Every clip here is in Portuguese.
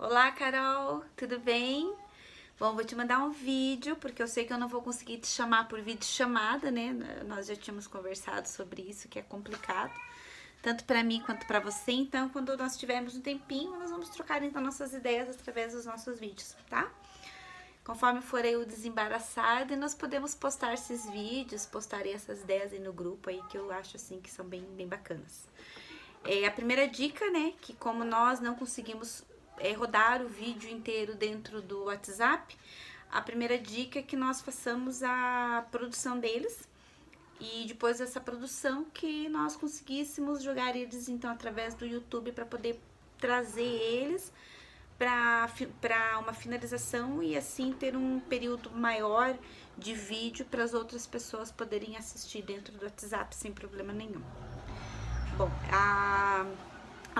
Olá, Carol, tudo bem? Bom, vou te mandar um vídeo, porque eu sei que eu não vou conseguir te chamar por vídeo chamada, né? Nós já tínhamos conversado sobre isso, que é complicado, tanto para mim quanto para você. Então, quando nós tivermos um tempinho, nós vamos trocar então nossas ideias através dos nossos vídeos, tá? Conforme for aí o desembaraçado, e nós podemos postar esses vídeos, postarei essas ideias aí no grupo aí, que eu acho assim que são bem bacanas. A primeira dica, né, que como nós não conseguimos rodar o vídeo inteiro dentro do WhatsApp, a primeira dica é que nós façamos a produção deles e depois dessa produção que nós conseguíssemos jogar eles então através do YouTube para poder trazer eles para uma finalização e assim ter um período maior de vídeo para as outras pessoas poderem assistir dentro do WhatsApp sem problema nenhum. Bom, a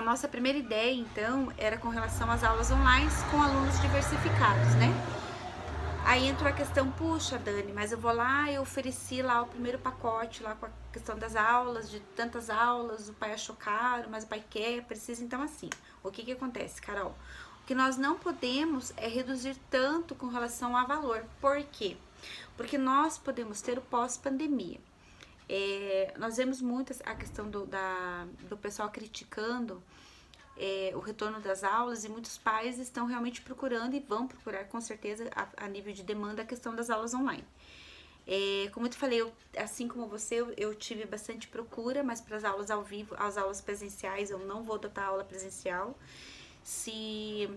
nossa primeira ideia, então, era com relação às aulas online com alunos diversificados, né? Aí entrou a questão, puxa, Dani, mas eu vou lá, eu ofereci lá o primeiro pacote, lá com a questão das aulas, de tantas aulas, o pai achou caro, mas o pai quer, precisa, então assim. O que acontece, Carol? O que nós não podemos é reduzir tanto com relação a valor. Por quê? Porque nós podemos ter o pós-pandemia. Nós vemos muito a questão do pessoal criticando o retorno das aulas e muitos pais estão realmente procurando e vão procurar com certeza a nível de demanda a questão das aulas online. Como eu te falei, assim como você, eu tive bastante procura, mas para as aulas ao vivo, as aulas presenciais, eu não vou adotar aula presencial. Se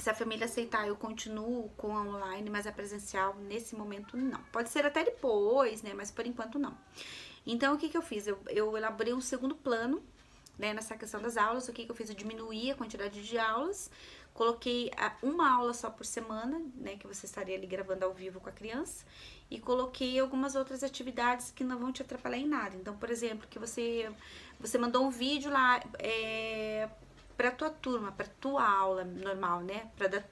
a família aceitar, eu continuo com a online, mas a presencial, nesse momento, não. Pode ser até depois, né? Mas por enquanto, não. Então, o que eu fiz? Eu elaborei um segundo plano, né? Nessa questão das aulas. O que eu fiz? Eu diminuí a quantidade de aulas, coloquei uma aula só por semana, né? Que você estaria ali gravando ao vivo com a criança. E coloquei algumas outras atividades que não vão te atrapalhar em nada. Então, por exemplo, que você mandou um vídeo lá, para tua turma, para tua aula normal, né?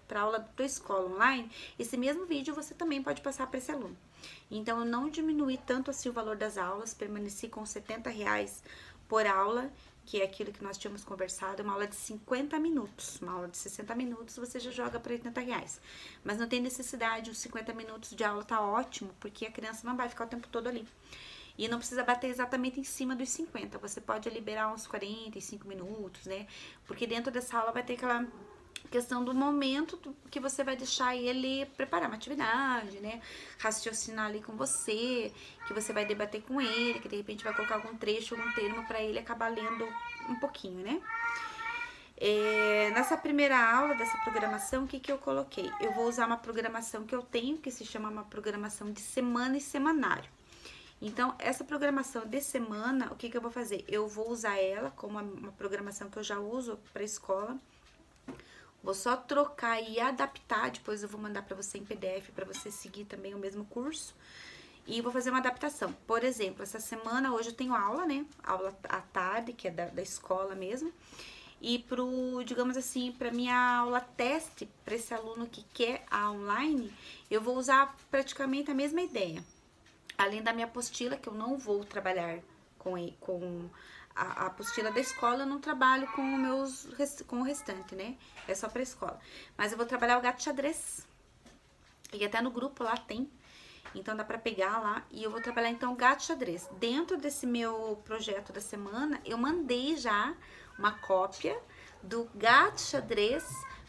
Para aula da tua escola online, esse mesmo vídeo você também pode passar para esse aluno. Então, eu não diminuí tanto assim o valor das aulas, permaneci com R$ 70 por aula, que é aquilo que nós tínhamos conversado, uma aula de 50 minutos, uma aula de 60 minutos você já joga para R$ 80. Mas não tem necessidade, os 50 minutos de aula tá ótimo, porque a criança não vai ficar o tempo todo ali. E não precisa bater exatamente em cima dos 50, você pode liberar uns 45 minutos, né? Porque dentro dessa aula vai ter aquela questão do momento que você vai deixar ele preparar uma atividade, né? Raciocinar ali com você, que você vai debater com ele, que de repente vai colocar algum trecho, algum termo para ele acabar lendo um pouquinho, né? Nessa primeira aula dessa programação, o que eu coloquei? Eu vou usar uma programação que eu tenho, que se chama uma programação de semana e semanário. Então, essa programação de semana, o que eu vou fazer? Eu vou usar ela como uma programação que eu já uso para escola. Vou só trocar e adaptar, depois eu vou mandar para você em PDF para você seguir também o mesmo curso. E vou fazer uma adaptação. Por exemplo, essa semana, hoje eu tenho aula, né? Aula à tarde, que é da escola mesmo. E digamos assim, para minha aula teste, para esse aluno que quer a online, eu vou usar praticamente a mesma ideia. Além da minha apostila, que eu não vou trabalhar com a apostila da escola, eu não trabalho com o restante, né? É só pra escola. Mas eu vou trabalhar o gato xadrez. E até no grupo lá tem. Então dá pra pegar lá. E eu vou trabalhar então o gato xadrez. Dentro desse meu projeto da semana, eu mandei já uma cópia do gato xadrez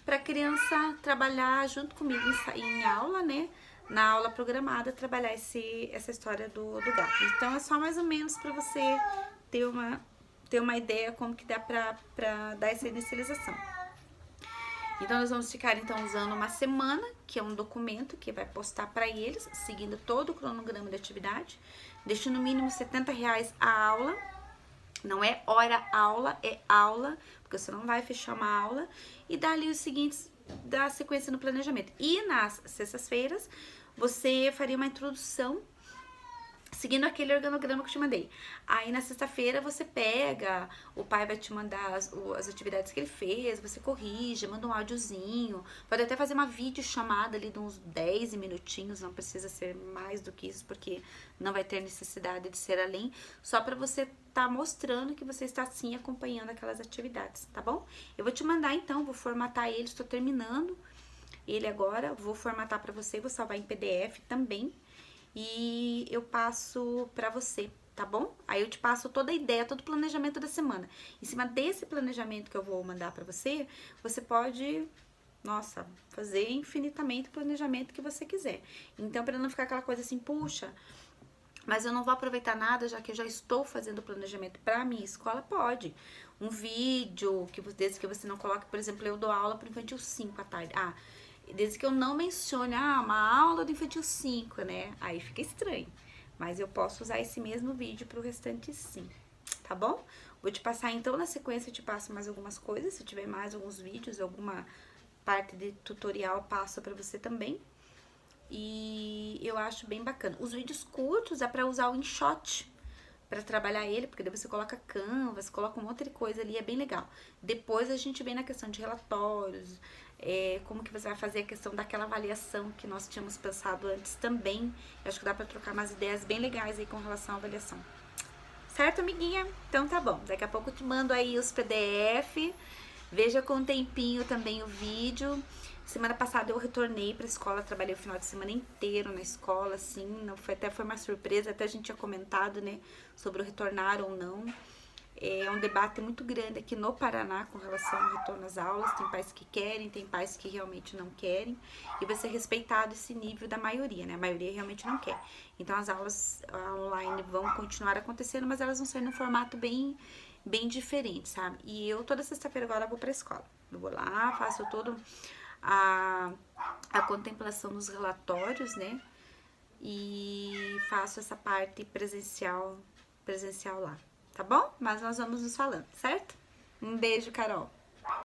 pra criança trabalhar junto comigo em aula, né? Na aula programada, trabalhar essa história do gato. Então, é só mais ou menos para você ter uma ideia como que dá pra dar essa inicialização. Então, nós vamos ficar, então, usando uma semana, que é um documento que vai postar para eles, seguindo todo o cronograma de atividade. Deixa no mínimo R$ 70 a aula. Não é hora aula, é aula, porque você não vai fechar uma aula. E dá ali os seguintes, da sequência no planejamento. E nas sextas-feiras, você faria uma introdução seguindo aquele organograma que eu te mandei. Aí na sexta-feira você pega, o pai vai te mandar as atividades que ele fez, você corrige, manda um áudiozinho, pode até fazer uma videochamada ali de uns 10 minutinhos, não precisa ser mais do que isso, porque não vai ter necessidade de ser além, só para você tá mostrando que você está sim acompanhando aquelas atividades, tá bom? Eu vou te mandar então, vou formatar ele, estou terminando ele agora, vou formatar para você, vou salvar em PDF também, e eu passo pra você, tá bom? Aí eu te passo toda a ideia, todo o planejamento da semana. Em cima desse planejamento que eu vou mandar pra você, você pode, nossa, fazer infinitamente o planejamento que você quiser. Então, pra não ficar aquela coisa assim, puxa, mas eu não vou aproveitar nada, já que eu já estou fazendo o planejamento pra minha escola, pode. Um vídeo, desde que você não coloque, por exemplo, eu dou aula pro infantil 5 à tarde. Desde que eu não mencione, uma aula do infantil 5, né? Aí fica estranho. Mas eu posso usar esse mesmo vídeo pro restante sim, tá bom? Vou te passar então, na sequência eu te passo mais algumas coisas. Se tiver mais alguns vídeos, alguma parte de tutorial, passo pra você também. E eu acho bem bacana. Os vídeos curtos é pra usar o InShot, pra trabalhar ele, porque daí você coloca Canvas, coloca um monte de coisa ali, é bem legal. Depois a gente vem na questão de relatórios, como que você vai fazer a questão daquela avaliação que nós tínhamos pensado antes também. Eu acho que dá pra trocar umas ideias bem legais aí com relação à avaliação. Certo, amiguinha? Então tá bom. Daqui a pouco eu te mando aí os PDF. Veja com um tempinho também o vídeo. Semana passada eu retornei pra escola, trabalhei o final de semana inteiro na escola, assim, não foi uma surpresa, até a gente tinha comentado, né, sobre o retornar ou não. É um debate muito grande aqui no Paraná com relação ao retorno às aulas. Tem pais que querem, tem pais que realmente não querem. E vai ser respeitado esse nível da maioria, né? A maioria realmente não quer. Então as aulas online vão continuar acontecendo, mas elas vão ser num formato bem diferente, sabe? E eu toda sexta-feira agora vou pra escola. Eu vou lá, faço todo a contemplação dos relatórios, né? E faço essa parte presencial lá, tá bom? Mas nós vamos nos falando, certo? Um beijo, Carol.